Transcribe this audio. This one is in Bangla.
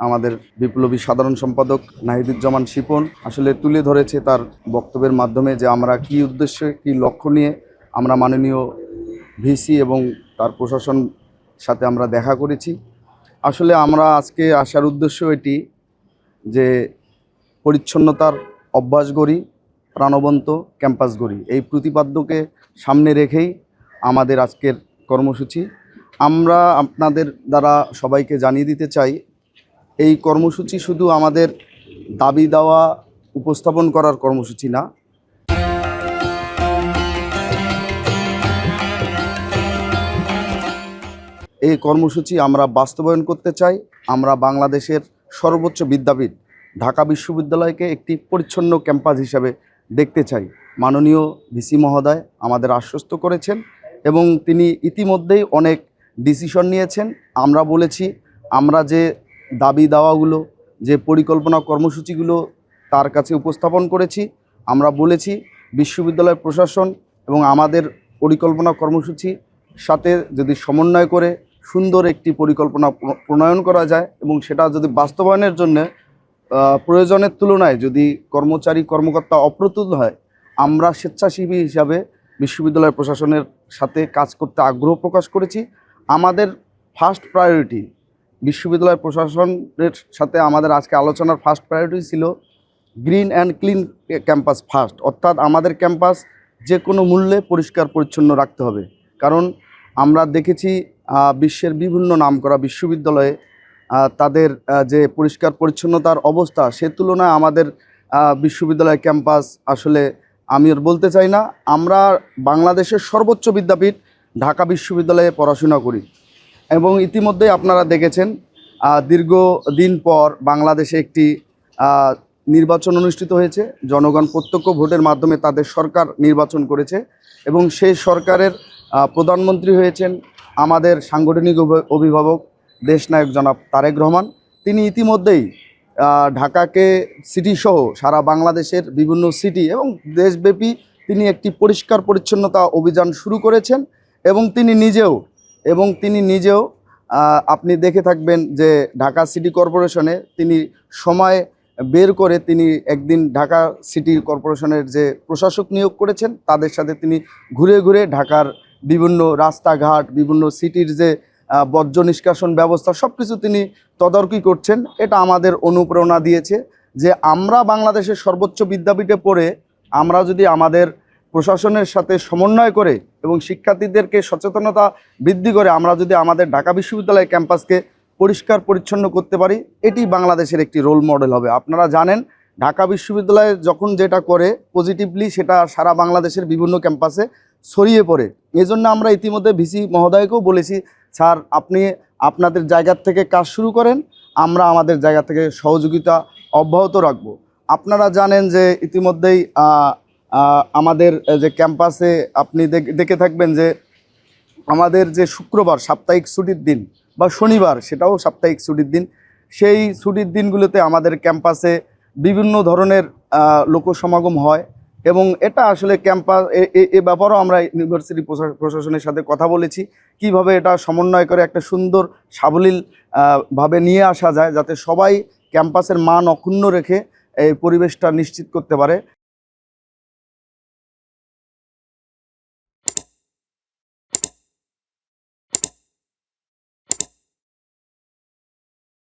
আমাদের বিপ্লবী সাধারণ সম্পাদক নাহিদুজ্জামান শিপন আসলে তুলে ধরেছে তার বক্তব্যের মাধ্যমে যে আমরা কি উদ্দেশ্যে কি লক্ষ্য নিয়ে আমরা মাননীয় ভিসি এবং তার প্রশাসন সাথে আমরা দেখা করেছি। আসলে আমরা আজকে আসার উদ্দেশ্য এটি যে পরিচ্ছন্নতার অভ্যাস গড়ি, প্রাণবন্ত ক্যাম্পাস গড়ি, এই প্রতিপাদ্যকে সামনে রেখেই আমাদের আজকের কর্মসূচি। আমরা আপনাদের দ্বারা সবাইকে জানিয়ে দিতে চাই, এই কর্মসূচি শুধু আমাদের দাবি দাওয়া উপস্থাপন করার কর্মসূচি না, এই কর্মসূচি আমরা বাস্তবায়ন করতে চাই। আমরা বাংলাদেশের সর্বোচ্চ বিদ্যাপীঠ ঢাকা বিশ্ববিদ্যালয়কে একটি পরিচ্ছন্ন ক্যাম্পাস হিসাবে দেখতে চাই। মাননীয় ভিসি মহোদয় আমাদের আশ্বস্ত করেছেন এবং তিনি ইতিমধ্যেই অনেক ডিসিশন নিয়েছেন। আমরা বলেছি, আমরা যে দাবি দাওয়াগুলো, যে পরিকল্পনা কর্মসূচিগুলো তার কাছে উপস্থাপন করেছি, আমরা বলেছি বিশ্ববিদ্যালয় প্রশাসন এবং আমাদের পরিকল্পনা কর্মসূচি সাথে যদি সমন্বয় করে সুন্দর একটি পরিকল্পনা প্রণয়ন করা যায় এবং সেটা যদি বাস্তবায়নের জন্য প্রয়োজনের তুলনায় যদি কর্মকর্তা অপ্রস্তুত হয়, আমরা স্বেচ্ছাসেবী হিসাবে বিশ্ববিদ্যালয় প্রশাসনের সাথে কাজ করতে আগ্রহ প্রকাশ করেছি। আমাদের ফার্স্ট প্রায়োরিটি বিশ্ববিদ্যালয় প্রশাসনের সাথে আমাদের আজকে আলোচনার ফার্স্ট প্রায়োরিটি ছিল green and clean campus first, অর্থাৎ আমাদের ক্যাম্পাস যে কোনো মূল্যে পরিষ্কার পরিচ্ছন্ন রাখতে হবে। কারণ আমরা দেখেছি বিশ্বের বিভিন্ন নামকরা বিশ্ববিদ্যালয়ে তাদের যে পরিষ্কার পরিচ্ছন্নতার অবস্থা, সে তুলনায় আমাদের বিশ্ববিদ্যালয় ক্যাম্পাস আসলে আমি আর বলতে চাই না। আমরা বাংলাদেশের সর্বোচ্চ বিদ্যাপীঠ ঢাকা বিশ্ববিদ্যালয়ে পড়াশোনা করি এবং ইতিমধ্যেই আপনারা দেখেছেন দীর্ঘদিন পর বাংলাদেশে একটি নির্বাচন অনুষ্ঠিত হয়েছে। জনগণ প্রত্যক্ষ ভোটের মাধ্যমে তাদের সরকার নির্বাচন করেছে এবং সেই সরকারের প্রধানমন্ত্রী হয়েছেন আমাদের সাংগঠনিক অভিভাবক দেশনায়ক জনাব তারেক রহমান। তিনি ইতিমধ্যেই ঢাকাকে সিটিসহ সারা বাংলাদেশের বিভিন্ন সিটি এবং দেশব্যাপী তিনি একটি পরিষ্কার পরিচ্ছন্নতা অভিযান শুরু করেছেন এবং তিনি নিজেও আপনি দেখে থাকবেন যে ঢাকা সিটি কর্পোরেশনে তিনি সময় বের করে তিনি একদিন ঢাকা সিটি কর্পোরেশনের যে প্রশাসক নিয়োগ করেছেন, তাদের সাথে তিনি ঘুরে ঘুরে ঢাকার বিভিন্ন রাস্তাঘাট, বিভিন্ন সিটির যে বর্জ্য নিষ্কাশন ব্যবস্থা সব কিছু তিনি তদারকি করছেন। এটা আমাদের অনুপ্রেরণা দিয়েছে যে আমরা বাংলাদেশের সর্বোচ্চ বিদ্যাপীঠে পড়ে আমরা যদি আমাদের প্রশাসনের সাথে সমন্বয় করে এবং শিক্ষার্থীদেরকে সচেতনতা বৃদ্ধি করে আমরা যদি আমাদের ঢাকা বিশ্ববিদ্যালয় ক্যাম্পাসকে পরিষ্কার পরিচ্ছন্ন করতে পারি, এটি বাংলাদেশের একটি রোল মডেল হবে। আপনারা জানেন ঢাকা বিশ্ববিদ্যালয় যখন যেটা করে পজিটিভলি, সেটা সারা বাংলাদেশের বিভিন্ন ক্যাম্পাসে ছড়িয়ে পড়ে। এই জন্য আমরা ইতিমধ্যে ভিসি মহোদয়কেও বলেছি, স্যার আপনি আপনাদের জায়গা থেকে কাজ শুরু করেন, আমরা আমাদের জায়গা থেকে সহযোগিতা অব্যাহত রাখব। আপনারা জানেন যে ইতিমধ্যেই আমাদের যে ক্যাম্পাসে আপনি দেখে থাকবেন যে আমাদের যে শুক্রবার সাপ্তাহিক ছুটির দিন বা শনিবার সেটাও সাপ্তাহিক ছুটির দিন, সেই ছুটির দিনগুলোতে আমাদের ক্যাম্পাসে বিভিন্ন ধরনের লোকসমাগম হয় এবং এটা আসলে ক্যাম্পাস এ ব্যাপারেও আমরা ইউনিভার্সিটি প্রশাসনের সাথে কথা বলেছি কিভাবে এটা সমন্বয় করে একটা সুন্দর সাবলীল ভাবে নিয়ে আসা যায়, যাতে সবাই ক্যাম্পাসের মান অক্ষুণ্ণ রেখে এই পরিবেশটা নিশ্চিত করতে পারে।